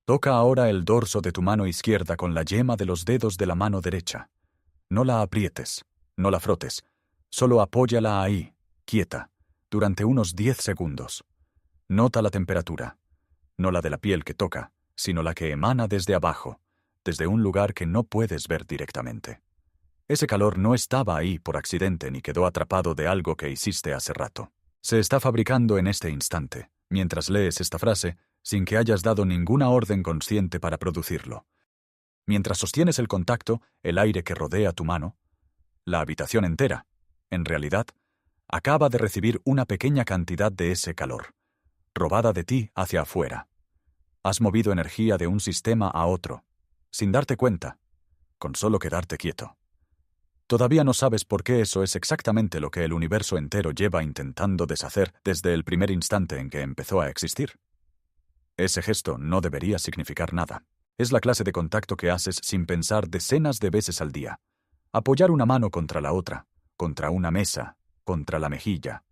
Toca ahora el dorso de tu mano izquierda con la yema de los dedos de la mano derecha. No la aprietes, no la frotes, solo apóyala ahí, quieta, durante unos 10 segundos. Nota la temperatura, no la de la piel que toca, sino la que emana desde abajo, desde un lugar que no puedes ver directamente. Ese calor no estaba ahí por accidente ni quedó atrapado de algo que hiciste hace rato. Se está fabricando en este instante, mientras lees esta frase, sin que hayas dado ninguna orden consciente para producirlo. Mientras sostienes el contacto, el aire que rodea tu mano, la habitación entera, en realidad, acaba de recibir una pequeña cantidad de ese calor, robada de ti hacia afuera. Has movido energía de un sistema a otro, sin darte cuenta, con solo quedarte quieto. Todavía no sabes por qué eso es exactamente lo que el universo entero lleva intentando deshacer desde el primer instante en que empezó a existir. Ese gesto no debería significar nada. Es la clase de contacto que haces sin pensar decenas de veces al día. Apoyar una mano contra la otra, contra una mesa, contra la mejilla.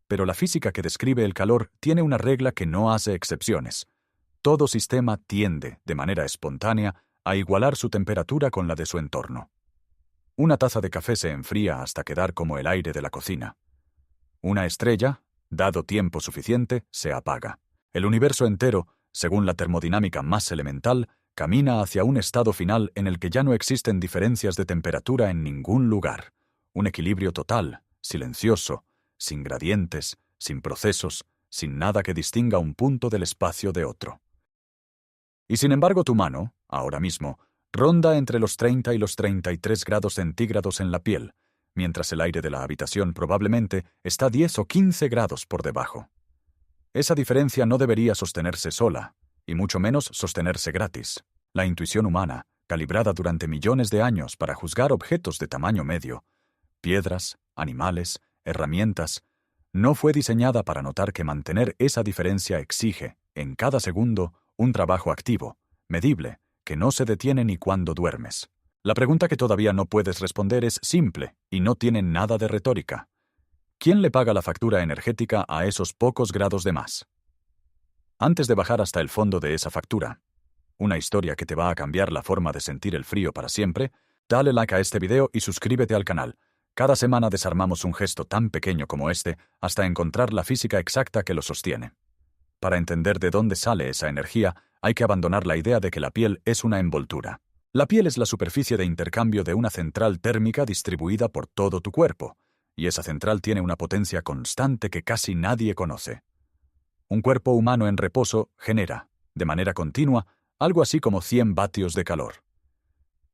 Pero la física que describe el calor tiene una regla que no hace excepciones. Todo sistema tiende, de manera espontánea, a igualar su temperatura con la de su entorno. Una taza de café se enfría hasta quedar como el aire de la cocina. Una estrella, dado tiempo suficiente, se apaga. El universo entero, según la termodinámica más elemental, camina hacia un estado final en el que ya no existen diferencias de temperatura en ningún lugar. Un equilibrio total, silencioso, sin gradientes, sin procesos, sin nada que distinga un punto del espacio de otro. Y sin embargo tu mano, ahora mismo, ronda entre los 30 y los 33 grados centígrados en la piel, mientras el aire de la habitación probablemente está 10 o 15 grados por debajo. Esa diferencia no debería sostenerse sola, y mucho menos sostenerse gratis. La intuición humana, calibrada durante millones de años para juzgar objetos de tamaño medio, piedras, animales, herramientas, no fue diseñada para notar que mantener esa diferencia exige, en cada segundo, un trabajo activo, medible, que no se detiene ni cuando duermes. La pregunta que todavía no puedes responder es simple y no tiene nada de retórica. ¿Quién le paga la factura energética a esos pocos grados de más? Antes de bajar hasta el fondo de esa factura, una historia que te va a cambiar la forma de sentir el frío para siempre, dale like a este video y suscríbete al canal. Cada semana desarmamos un gesto tan pequeño como este hasta encontrar la física exacta que lo sostiene. Para entender de dónde sale esa energía, hay que abandonar la idea de que la piel es una envoltura. La piel es la superficie de intercambio de una central térmica distribuida por todo tu cuerpo, y esa central tiene una potencia constante que casi nadie conoce. Un cuerpo humano en reposo genera, de manera continua, algo así como 100 vatios de calor.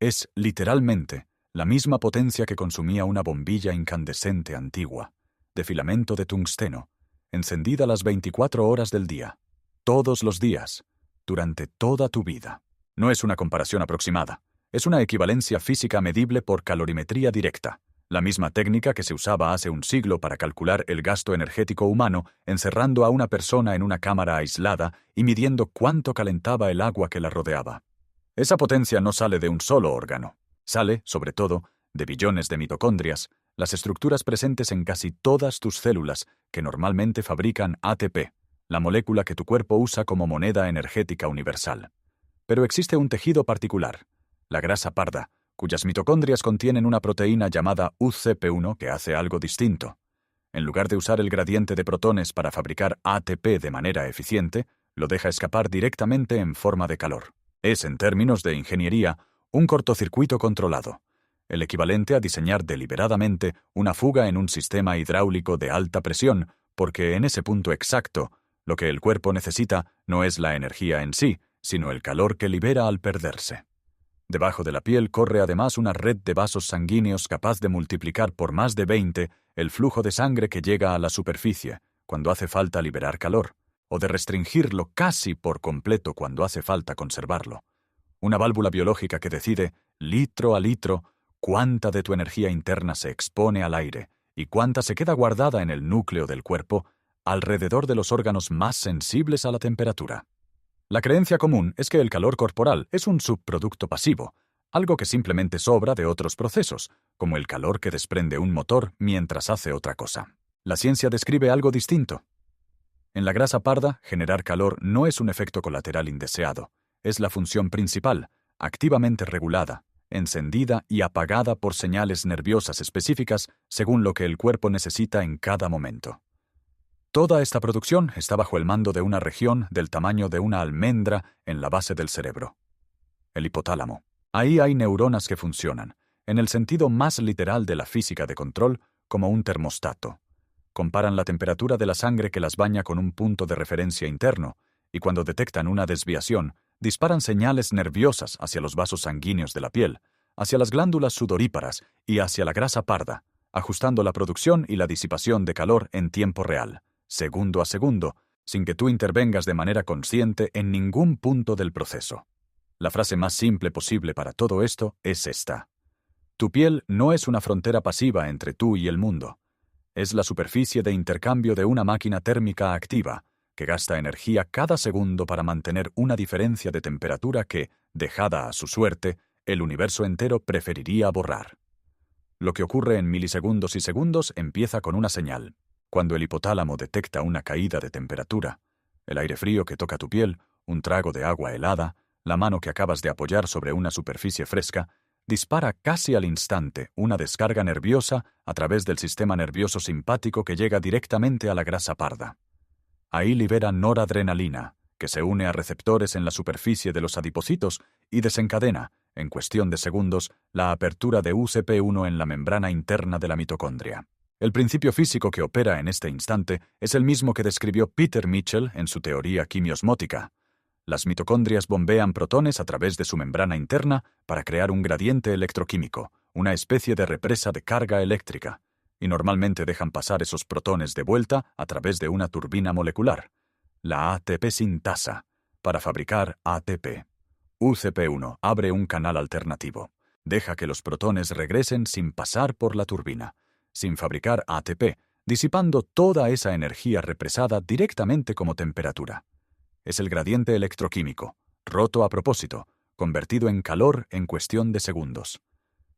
Es, literalmente, la misma potencia que consumía una bombilla incandescente antigua, de filamento de tungsteno, encendida las 24 horas del día, todos los días, durante toda tu vida. No es una comparación aproximada, es una equivalencia física medible por calorimetría directa, la misma técnica que se usaba hace un siglo para calcular el gasto energético humano encerrando a una persona en una cámara aislada y midiendo cuánto calentaba el agua que la rodeaba. Esa potencia no sale de un solo órgano, sale, sobre todo, de billones de mitocondrias, las estructuras presentes en casi todas tus células que normalmente fabrican ATP, la molécula que tu cuerpo usa como moneda energética universal. Pero existe un tejido particular, la grasa parda, cuyas mitocondrias contienen una proteína llamada UCP1 que hace algo distinto. En lugar de usar el gradiente de protones para fabricar ATP de manera eficiente, lo deja escapar directamente en forma de calor. Es, en términos de ingeniería, un cortocircuito controlado, el equivalente a diseñar deliberadamente una fuga en un sistema hidráulico de alta presión, porque en ese punto exacto, lo que el cuerpo necesita no es la energía en sí, sino el calor que libera al perderse. Debajo de la piel corre además una red de vasos sanguíneos capaz de multiplicar por más de 20 el flujo de sangre que llega a la superficie cuando hace falta liberar calor, o de restringirlo casi por completo cuando hace falta conservarlo. Una válvula biológica que decide, litro a litro, cuánta de tu energía interna se expone al aire y cuánta se queda guardada en el núcleo del cuerpo, alrededor de los órganos más sensibles a la temperatura. La creencia común es que el calor corporal es un subproducto pasivo, algo que simplemente sobra de otros procesos, como el calor que desprende un motor mientras hace otra cosa. La ciencia describe algo distinto. En la grasa parda, generar calor no es un efecto colateral indeseado, es la función principal, activamente regulada, encendida y apagada por señales nerviosas específicas según lo que el cuerpo necesita en cada momento. Toda esta producción está bajo el mando de una región del tamaño de una almendra en la base del cerebro, el hipotálamo. Ahí hay neuronas que funcionan, en el sentido más literal de la física de control, como un termostato. Comparan la temperatura de la sangre que las baña con un punto de referencia interno, y cuando detectan una desviación, disparan señales nerviosas hacia los vasos sanguíneos de la piel, hacia las glándulas sudoríparas y hacia la grasa parda, ajustando la producción y la disipación de calor en tiempo real, segundo a segundo, sin que tú intervengas de manera consciente en ningún punto del proceso. La frase más simple posible para todo esto es esta: tu piel no es una frontera pasiva entre tú y el mundo. Es la superficie de intercambio de una máquina térmica activa, que gasta energía cada segundo para mantener una diferencia de temperatura que, dejada a su suerte, el universo entero preferiría borrar. Lo que ocurre en milisegundos y segundos empieza con una señal. Cuando el hipotálamo detecta una caída de temperatura, el aire frío que toca tu piel, un trago de agua helada, la mano que acabas de apoyar sobre una superficie fresca, dispara casi al instante una descarga nerviosa a través del sistema nervioso simpático que llega directamente a la grasa parda. Ahí libera noradrenalina, que se une a receptores en la superficie de los adipocitos y desencadena, en cuestión de segundos, la apertura de UCP1 en la membrana interna de la mitocondria. El principio físico que opera en este instante es el mismo que describió Peter Mitchell en su teoría quimiosmótica. Las mitocondrias bombean protones a través de su membrana interna para crear un gradiente electroquímico, una especie de represa de carga eléctrica, y normalmente dejan pasar esos protones de vuelta a través de una turbina molecular, la ATP sintasa, para fabricar ATP. UCP1 abre un canal alternativo. Deja que los protones regresen sin pasar por la turbina, sin fabricar ATP, disipando toda esa energía represada directamente como temperatura. Es el gradiente electroquímico, roto a propósito, convertido en calor en cuestión de segundos.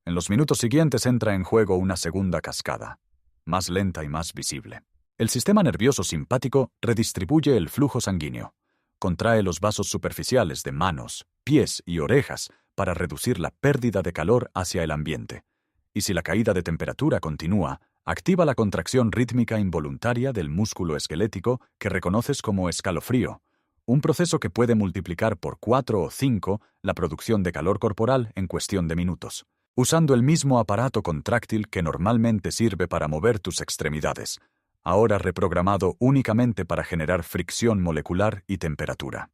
En los minutos siguientes entra en juego una segunda cascada, más lenta y más visible. El sistema nervioso simpático redistribuye el flujo sanguíneo, contrae los vasos superficiales de manos, pies y orejas para reducir la pérdida de calor hacia el ambiente. Y si la caída de temperatura continúa, activa la contracción rítmica involuntaria del músculo esquelético que reconoces como escalofrío, un proceso que puede multiplicar por 4 o 5 la producción de calor corporal en cuestión de minutos, usando el mismo aparato contráctil que normalmente sirve para mover tus extremidades, ahora reprogramado únicamente para generar fricción molecular y temperatura.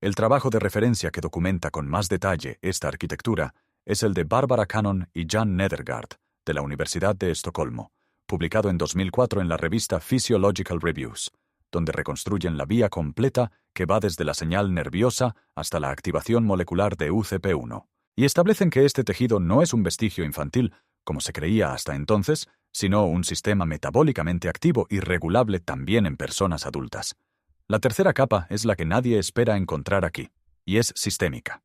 El trabajo de referencia que documenta con más detalle esta arquitectura es el de Barbara Cannon y Jan Nedergaard, de la Universidad de Estocolmo, publicado en 2004 en la revista Physiological Reviews, donde reconstruyen la vía completa que va desde la señal nerviosa hasta la activación molecular de UCP1, y establecen que este tejido no es un vestigio infantil, como se creía hasta entonces, sino un sistema metabólicamente activo y regulable también en personas adultas. La tercera capa es la que nadie espera encontrar aquí, y es sistémica.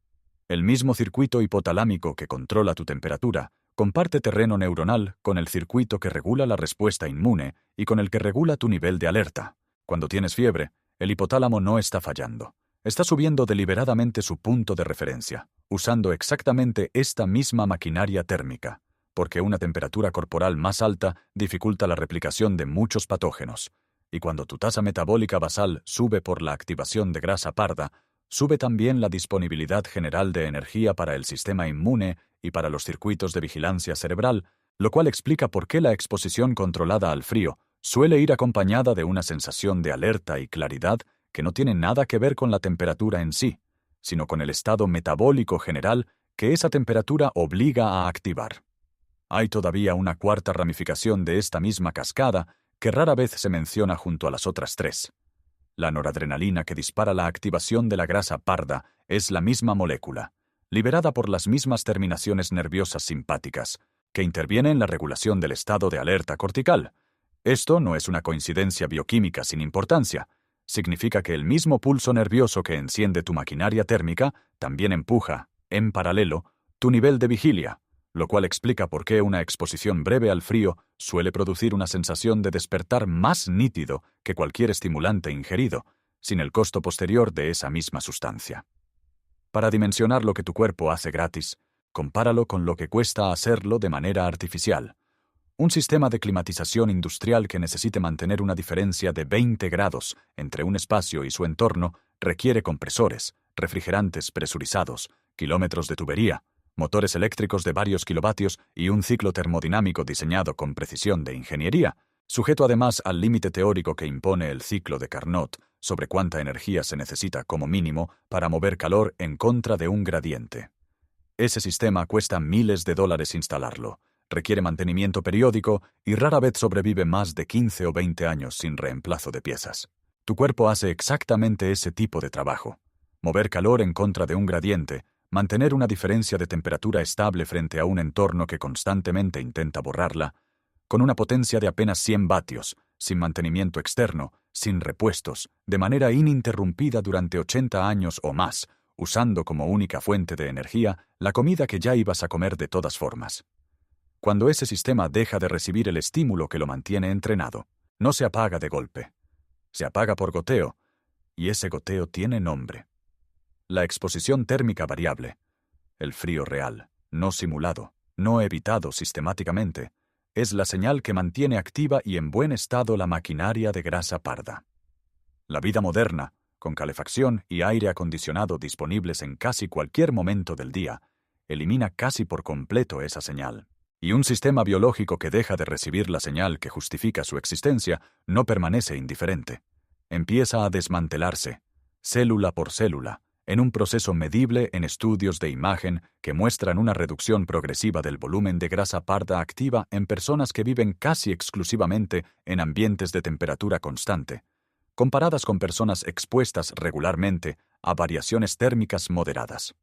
El mismo circuito hipotalámico que controla tu temperatura comparte terreno neuronal con el circuito que regula la respuesta inmune y con el que regula tu nivel de alerta. Cuando tienes fiebre, el hipotálamo no está fallando. Está subiendo deliberadamente su punto de referencia, usando exactamente esta misma maquinaria térmica, porque una temperatura corporal más alta dificulta la replicación de muchos patógenos. Y cuando tu tasa metabólica basal sube por la activación de grasa parda, sube también la disponibilidad general de energía para el sistema inmune y para los circuitos de vigilancia cerebral, lo cual explica por qué la exposición controlada al frío suele ir acompañada de una sensación de alerta y claridad que no tiene nada que ver con la temperatura en sí, sino con el estado metabólico general que esa temperatura obliga a activar. Hay todavía una cuarta ramificación de esta misma cascada que rara vez se menciona junto a las otras tres. La noradrenalina que dispara la activación de la grasa parda es la misma molécula, liberada por las mismas terminaciones nerviosas simpáticas, que interviene en la regulación del estado de alerta cortical. Esto no es una coincidencia bioquímica sin importancia. Significa que el mismo pulso nervioso que enciende tu maquinaria térmica también empuja, en paralelo, tu nivel de vigilia, lo cual explica por qué una exposición breve al frío suele producir una sensación de despertar más nítido que cualquier estimulante ingerido, sin el costo posterior de esa misma sustancia. Para dimensionar lo que tu cuerpo hace gratis, compáralo con lo que cuesta hacerlo de manera artificial. Un sistema de climatización industrial que necesite mantener una diferencia de 20 grados entre un espacio y su entorno requiere compresores, refrigerantes presurizados, kilómetros de tubería, motores eléctricos de varios kilovatios y un ciclo termodinámico diseñado con precisión de ingeniería, sujeto además al límite teórico que impone el ciclo de Carnot sobre cuánta energía se necesita como mínimo para mover calor en contra de un gradiente. Ese sistema cuesta miles de dólares instalarlo, requiere mantenimiento periódico y rara vez sobrevive más de 15 o 20 años sin reemplazo de piezas. Tu cuerpo hace exactamente ese tipo de trabajo. Mover calor en contra de un gradiente, mantener una diferencia de temperatura estable frente a un entorno que constantemente intenta borrarla, con una potencia de apenas 100 vatios, sin mantenimiento externo, sin repuestos, de manera ininterrumpida durante 80 años o más, usando como única fuente de energía la comida que ya ibas a comer de todas formas. Cuando ese sistema deja de recibir el estímulo que lo mantiene entrenado, no se apaga de golpe. Se apaga por goteo, y ese goteo tiene nombre. La exposición térmica variable, el frío real, no simulado, no evitado sistemáticamente, es la señal que mantiene activa y en buen estado la maquinaria de grasa parda. La vida moderna, con calefacción y aire acondicionado disponibles en casi cualquier momento del día, elimina casi por completo esa señal. Y un sistema biológico que deja de recibir la señal que justifica su existencia no permanece indiferente. Empieza a desmantelarse, célula por célula, en un proceso medible en estudios de imagen que muestran una reducción progresiva del volumen de grasa parda activa en personas que viven casi exclusivamente en ambientes de temperatura constante, comparadas con personas expuestas regularmente a variaciones térmicas moderadas.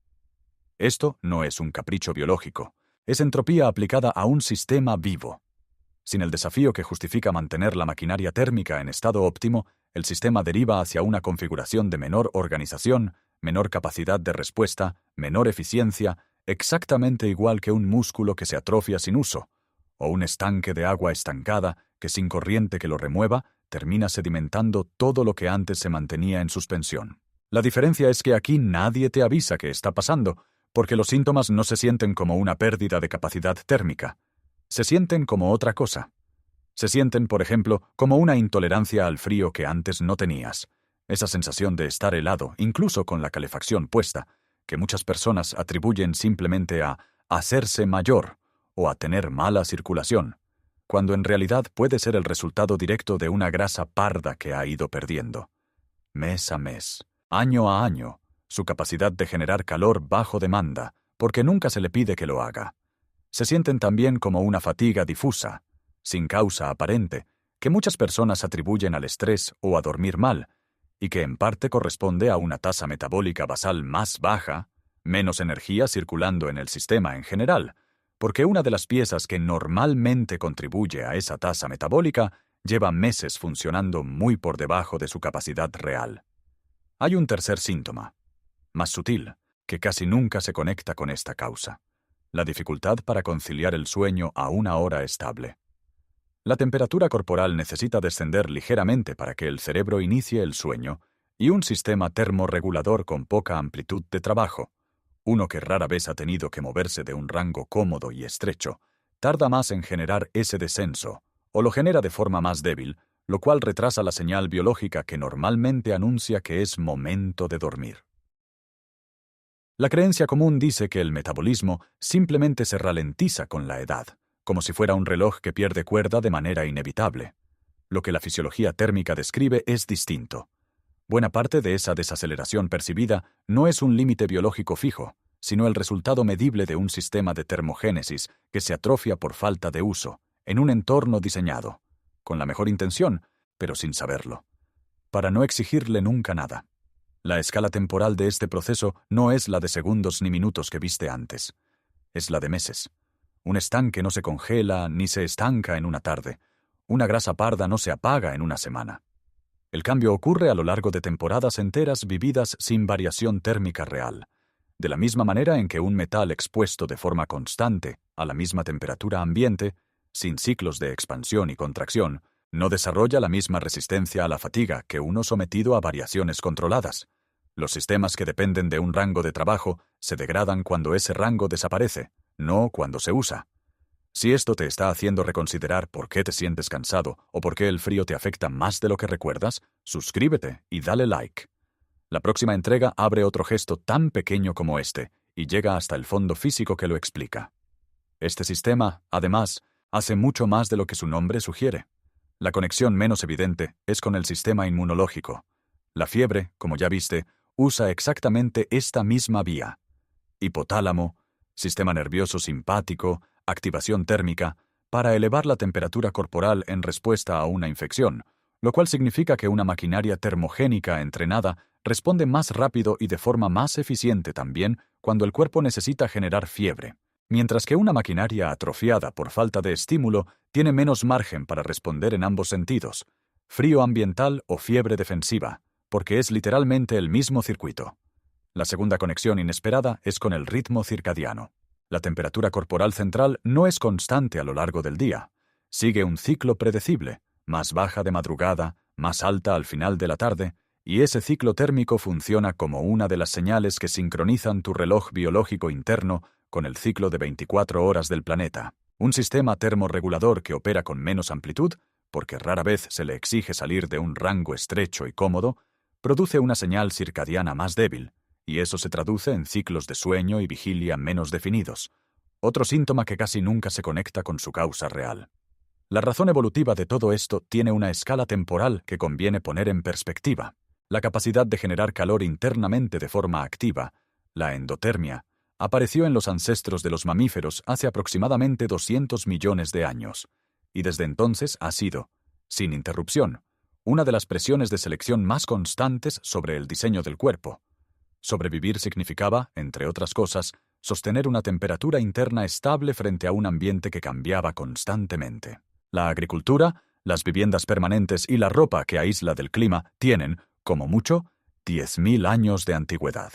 Esto no es un capricho biológico, es entropía aplicada a un sistema vivo. Sin el desafío que justifica mantener la maquinaria térmica en estado óptimo, el sistema deriva hacia una configuración de menor organización, menor capacidad de respuesta, menor eficiencia, exactamente igual que un músculo que se atrofia sin uso, o un estanque de agua estancada que sin corriente que lo remueva, termina sedimentando todo lo que antes se mantenía en suspensión. La diferencia es que aquí nadie te avisa que está pasando, porque los síntomas no se sienten como una pérdida de capacidad térmica. Se sienten como otra cosa. Se sienten, por ejemplo, como una intolerancia al frío que antes no tenías. Esa sensación de estar helado, incluso con la calefacción puesta, que muchas personas atribuyen simplemente a hacerse mayor o a tener mala circulación, cuando en realidad puede ser el resultado directo de una grasa parda que ha ido perdiendo. Mes a mes, año a año, su capacidad de generar calor bajo demanda, porque nunca se le pide que lo haga. Se sienten también como una fatiga difusa, sin causa aparente, que muchas personas atribuyen al estrés o a dormir mal, y que en parte corresponde a una tasa metabólica basal más baja, menos energía circulando en el sistema en general, porque una de las piezas que normalmente contribuye a esa tasa metabólica lleva meses funcionando muy por debajo de su capacidad real. Hay un tercer síntoma, más sutil, que casi nunca se conecta con esta causa: la dificultad para conciliar el sueño a una hora estable. La temperatura corporal necesita descender ligeramente para que el cerebro inicie el sueño, y un sistema termorregulador con poca amplitud de trabajo, uno que rara vez ha tenido que moverse de un rango cómodo y estrecho, tarda más en generar ese descenso, o lo genera de forma más débil, lo cual retrasa la señal biológica que normalmente anuncia que es momento de dormir. La creencia común dice que el metabolismo simplemente se ralentiza con la edad, como si fuera un reloj que pierde cuerda de manera inevitable. Lo que la fisiología térmica describe es distinto. Buena parte de esa desaceleración percibida no es un límite biológico fijo, sino el resultado medible de un sistema de termogénesis que se atrofia por falta de uso, en un entorno diseñado, con la mejor intención, pero sin saberlo, para no exigirle nunca nada. La escala temporal de este proceso no es la de segundos ni minutos que viste antes. Es la de meses. Un estanque no se congela ni se estanca en una tarde. Una grasa parda no se apaga en una semana. El cambio ocurre a lo largo de temporadas enteras vividas sin variación térmica real, de la misma manera en que un metal expuesto de forma constante a la misma temperatura ambiente, sin ciclos de expansión y contracción, no desarrolla la misma resistencia a la fatiga que uno sometido a variaciones controladas. Los sistemas que dependen de un rango de trabajo se degradan cuando ese rango desaparece, no cuando se usa. Si esto te está haciendo reconsiderar por qué te sientes cansado o por qué el frío te afecta más de lo que recuerdas, suscríbete y dale like. La próxima entrega abre otro gesto tan pequeño como este y llega hasta el fondo físico que lo explica. Este sistema, además, hace mucho más de lo que su nombre sugiere. La conexión menos evidente es con el sistema inmunológico. La fiebre, como ya viste, usa exactamente esta misma vía. Hipotálamo, sistema nervioso simpático, activación térmica, para elevar la temperatura corporal en respuesta a una infección, lo cual significa que una maquinaria termogénica entrenada responde más rápido y de forma más eficiente también cuando el cuerpo necesita generar fiebre, mientras que una maquinaria atrofiada por falta de estímulo tiene menos margen para responder en ambos sentidos, frío ambiental o fiebre defensiva, porque es literalmente el mismo circuito. La segunda conexión inesperada es con el ritmo circadiano. La temperatura corporal central no es constante a lo largo del día. Sigue un ciclo predecible, más baja de madrugada, más alta al final de la tarde, y ese ciclo térmico funciona como una de las señales que sincronizan tu reloj biológico interno con el ciclo de 24 horas del planeta. Un sistema termorregulador que opera con menos amplitud, porque rara vez se le exige salir de un rango estrecho y cómodo, produce una señal circadiana más débil, y eso se traduce en ciclos de sueño y vigilia menos definidos, otro síntoma que casi nunca se conecta con su causa real. La razón evolutiva de todo esto tiene una escala temporal que conviene poner en perspectiva. La capacidad de generar calor internamente de forma activa, la endotermia, apareció en los ancestros de los mamíferos hace aproximadamente 200 millones de años, y desde entonces ha sido, sin interrupción, una de las presiones de selección más constantes sobre el diseño del cuerpo. Sobrevivir significaba, entre otras cosas, sostener una temperatura interna estable frente a un ambiente que cambiaba constantemente. La agricultura, las viviendas permanentes y la ropa que aísla del clima tienen, como mucho, 10.000 años de antigüedad.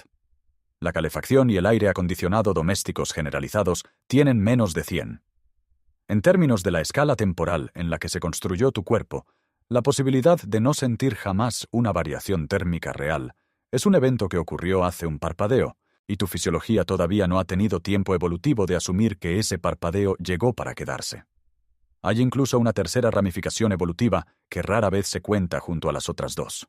La calefacción y el aire acondicionado domésticos generalizados tienen menos de 100. En términos de la escala temporal en la que se construyó tu cuerpo, la posibilidad de no sentir jamás una variación térmica real es un evento que ocurrió hace un parpadeo, y tu fisiología todavía no ha tenido tiempo evolutivo de asumir que ese parpadeo llegó para quedarse. Hay incluso una tercera ramificación evolutiva que rara vez se cuenta junto a las otras dos.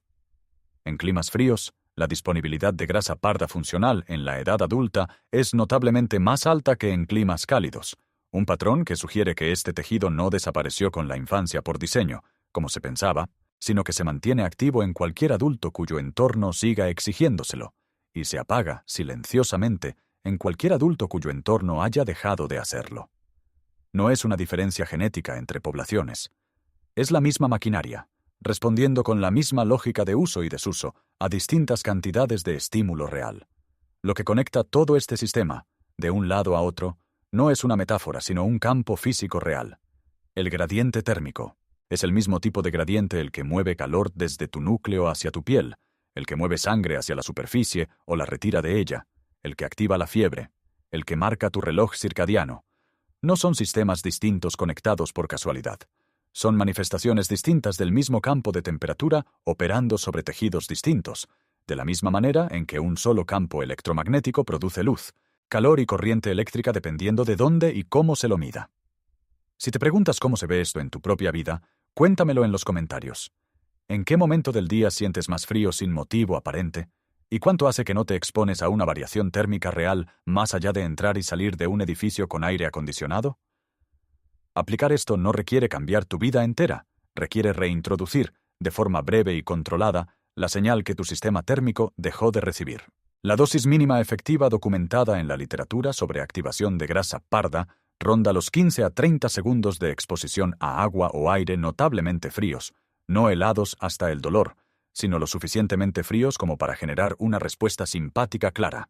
En climas fríos, la disponibilidad de grasa parda funcional en la edad adulta es notablemente más alta que en climas cálidos, un patrón que sugiere que este tejido no desapareció con la infancia por diseño, como se pensaba, sino que se mantiene activo en cualquier adulto cuyo entorno siga exigiéndoselo, y se apaga silenciosamente en cualquier adulto cuyo entorno haya dejado de hacerlo. No es una diferencia genética entre poblaciones. Es la misma maquinaria, respondiendo con la misma lógica de uso y desuso a distintas cantidades de estímulo real. Lo que conecta todo este sistema, de un lado a otro, no es una metáfora, sino un campo físico real. El gradiente térmico. Es el mismo tipo de gradiente el que mueve calor desde tu núcleo hacia tu piel, el que mueve sangre hacia la superficie o la retira de ella, el que activa la fiebre, el que marca tu reloj circadiano. No son sistemas distintos conectados por casualidad. Son manifestaciones distintas del mismo campo de temperatura operando sobre tejidos distintos, de la misma manera en que un solo campo electromagnético produce luz, calor y corriente eléctrica dependiendo de dónde y cómo se lo mida. Si te preguntas cómo se ve esto en tu propia vida, cuéntamelo en los comentarios. ¿En qué momento del día sientes más frío sin motivo aparente? ¿Y cuánto hace que no te expones a una variación térmica real más allá de entrar y salir de un edificio con aire acondicionado? Aplicar esto no requiere cambiar tu vida entera, requiere reintroducir, de forma breve y controlada, la señal que tu sistema térmico dejó de recibir. La dosis mínima efectiva documentada en la literatura sobre activación de grasa parda ronda los 15 a 30 segundos de exposición a agua o aire notablemente fríos, no helados hasta el dolor, sino lo suficientemente fríos como para generar una respuesta simpática clara.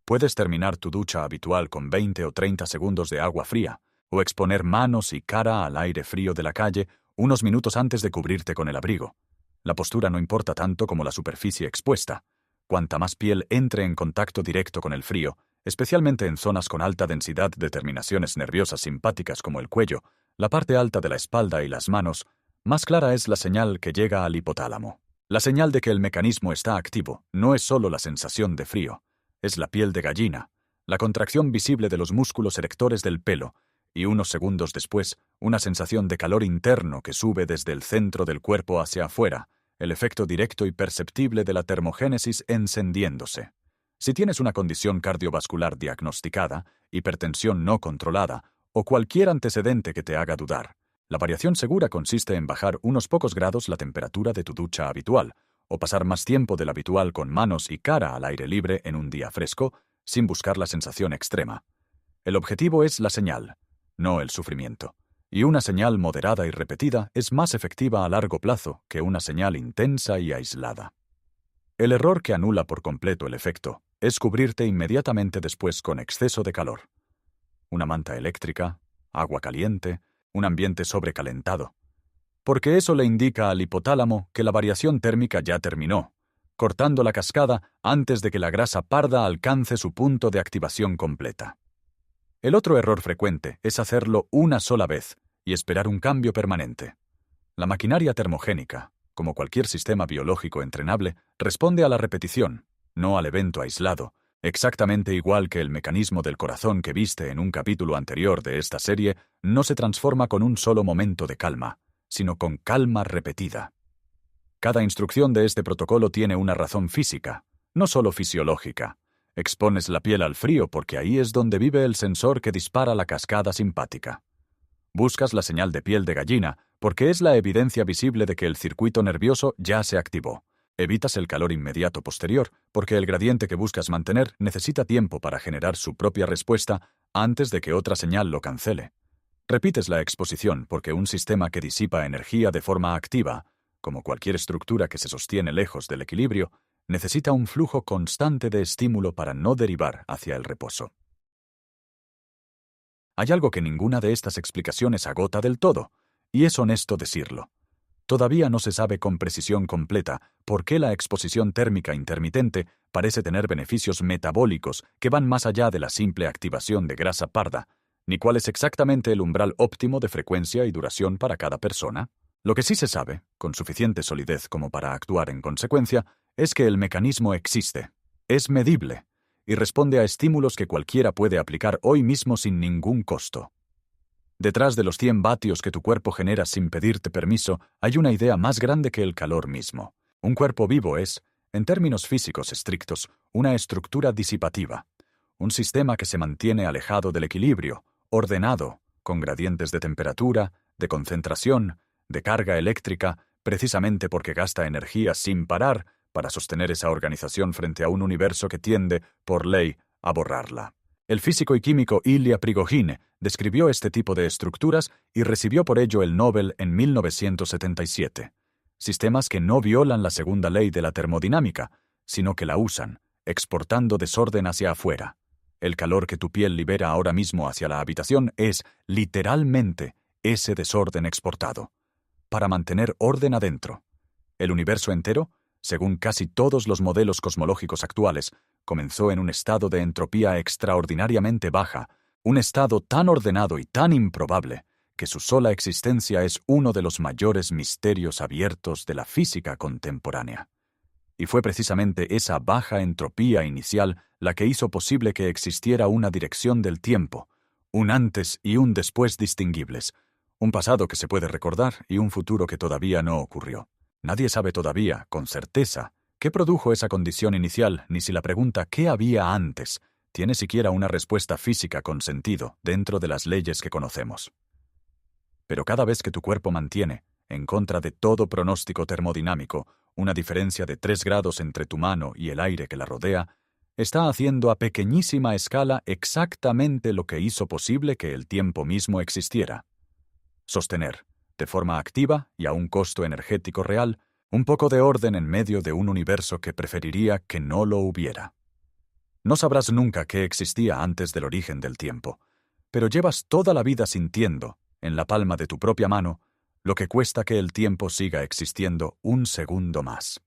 Puedes terminar tu ducha habitual con 20 o 30 segundos de agua fría, o exponer manos y cara al aire frío de la calle unos minutos antes de cubrirte con el abrigo. La postura no importa tanto como la superficie expuesta. Cuanta más piel entre en contacto directo con el frío, especialmente en zonas con alta densidad de terminaciones nerviosas simpáticas como el cuello, la parte alta de la espalda y las manos, más clara es la señal que llega al hipotálamo. La señal de que el mecanismo está activo no es solo la sensación de frío, es la piel de gallina, la contracción visible de los músculos erectores del pelo, y unos segundos después, una sensación de calor interno que sube desde el centro del cuerpo hacia afuera, el efecto directo y perceptible de la termogénesis encendiéndose. Si tienes una condición cardiovascular diagnosticada, hipertensión no controlada o cualquier antecedente que te haga dudar, la variación segura consiste en bajar unos pocos grados la temperatura de tu ducha habitual, o pasar más tiempo del habitual con manos y cara al aire libre en un día fresco, sin buscar la sensación extrema. El objetivo es la señal, no el sufrimiento. Y una señal moderada y repetida es más efectiva a largo plazo que una señal intensa y aislada. El error que anula por completo el efecto es cubrirte inmediatamente después con exceso de calor. Una manta eléctrica, agua caliente, un ambiente sobrecalentado. Porque eso le indica al hipotálamo que la variación térmica ya terminó, cortando la cascada antes de que la grasa parda alcance su punto de activación completa. El otro error frecuente es hacerlo una sola vez y esperar un cambio permanente. La maquinaria termogénica, como cualquier sistema biológico entrenable, responde a la repetición, no al evento aislado, exactamente igual que el mecanismo del corazón que viste en un capítulo anterior de esta serie no se transforma con un solo momento de calma, sino con calma repetida. Cada instrucción de este protocolo tiene una razón física, no solo fisiológica. Expones la piel al frío porque ahí es donde vive el sensor que dispara la cascada simpática. Buscas la señal de piel de gallina porque es la evidencia visible de que el circuito nervioso ya se activó. Evitas el calor inmediato posterior porque el gradiente que buscas mantener necesita tiempo para generar su propia respuesta antes de que otra señal lo cancele. Repites la exposición porque un sistema que disipa energía de forma activa, como cualquier estructura que se sostiene lejos del equilibrio, necesita un flujo constante de estímulo para no derivar hacia el reposo. Hay algo que ninguna de estas explicaciones agota del todo, y es honesto decirlo. Todavía no se sabe con precisión completa por qué la exposición térmica intermitente parece tener beneficios metabólicos que van más allá de la simple activación de grasa parda, ni cuál es exactamente el umbral óptimo de frecuencia y duración para cada persona. Lo que sí se sabe, con suficiente solidez como para actuar en consecuencia, es que el mecanismo existe, es medible, y responde a estímulos que cualquiera puede aplicar hoy mismo sin ningún costo. Detrás de los 100 vatios que tu cuerpo genera sin pedirte permiso, hay una idea más grande que el calor mismo. Un cuerpo vivo es, en términos físicos estrictos, una estructura disipativa, un sistema que se mantiene alejado del equilibrio, ordenado, con gradientes de temperatura, de concentración, de carga eléctrica, precisamente porque gasta energía sin parar para sostener esa organización frente a un universo que tiende, por ley, a borrarla. El físico y químico Ilya Prigogine describió este tipo de estructuras y recibió por ello el Nobel en 1977. Sistemas que no violan la segunda ley de la termodinámica, sino que la usan, exportando desorden hacia afuera. El calor que tu piel libera ahora mismo hacia la habitación es, literalmente, ese desorden exportado, para mantener orden adentro. El universo entero, según casi todos los modelos cosmológicos actuales, comenzó en un estado de entropía extraordinariamente baja, un estado tan ordenado y tan improbable que su sola existencia es uno de los mayores misterios abiertos de la física contemporánea. Y fue precisamente esa baja entropía inicial la que hizo posible que existiera una dirección del tiempo, un antes y un después distinguibles, un pasado que se puede recordar y un futuro que todavía no ocurrió. Nadie sabe todavía, con certeza, qué produjo esa condición inicial, ni si la pregunta ¿qué había antes? Tiene siquiera una respuesta física con sentido dentro de las leyes que conocemos. Pero cada vez que tu cuerpo mantiene, en contra de todo pronóstico termodinámico, una diferencia de 3 grados entre tu mano y el aire que la rodea, está haciendo a pequeñísima escala exactamente lo que hizo posible que el tiempo mismo existiera. Sostener, de forma activa y a un costo energético real, un poco de orden en medio de un universo que preferiría que no lo hubiera. No sabrás nunca qué existía antes del origen del tiempo, pero llevas toda la vida sintiendo, en la palma de tu propia mano, lo que cuesta que el tiempo siga existiendo un segundo más.